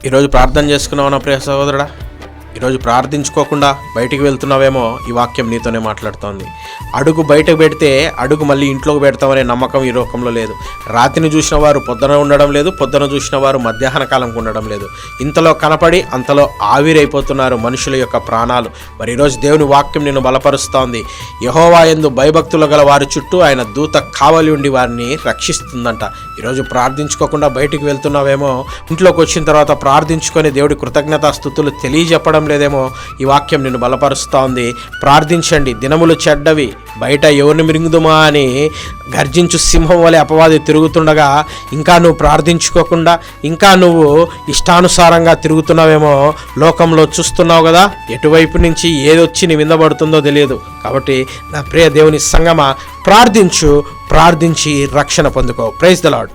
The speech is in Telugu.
ఈరోజు ప్రార్థన చేసుకున్నావు నా ప్రియ సహోదరుడా. ఈరోజు ప్రార్థించుకోకుండా బయటికి వెళ్తున్నావేమో ఈ వాక్యం నీతోనే మాట్లాడుతోంది. అడుగు బయటకు పెడితే అడుగు మళ్ళీ ఇంట్లోకి పెడతామనే నమ్మకం ఈ లోకంలో లేదు. రాత్రిని చూసిన వారు పొద్దున ఉండడం లేదు, పొద్దున చూసిన వారు మధ్యాహ్న కాలంకు ఉండడం లేదు. ఇంతలో కనపడి అంతలో ఆవిరైపోతున్నారు మనుషుల యొక్క ప్రాణాలు. మరి ఈరోజు దేవుని వాక్యం నిన్ను బలపరుస్తోంది. యెహోవా యందు భయభక్తులు గల వారి చుట్టూ ఆయన దూత కావలి ఉండి వారిని రక్షిస్తుందంట. ఈరోజు ప్రార్థించుకోకుండా బయటికి వెళ్తున్నావేమో, ఇంట్లోకి వచ్చిన తర్వాత ప్రార్థించుకొని దేవుడి కృతజ్ఞతాస్తుతులు తెలియజెప్పడం లేదేమో, ఈ వాక్యం నిన్ను బలపరుస్తోంది. ప్రార్థించండి. దినములు చెడ్డవి, బయట ఎవరిని మిరుగుదుమా అని గర్జించు సింహం వలె అపవాది తిరుగుతుండగా ఇంకా నువ్వు ప్రార్థించుకోకుండా ఇంకా నువ్వు ఇష్టానుసారంగా తిరుగుతున్నావేమో. లోకంలో చూస్తున్నావు కదా, ఎటువైపు నుంచి ఏదొచ్చి నీ మీద పడుతుందో తెలియదు. కాబట్టి నా ప్రియ దేవుని సంగమా, ప్రార్థించు, ప్రార్థించి రక్షణ పొందుకో. Praise the lord.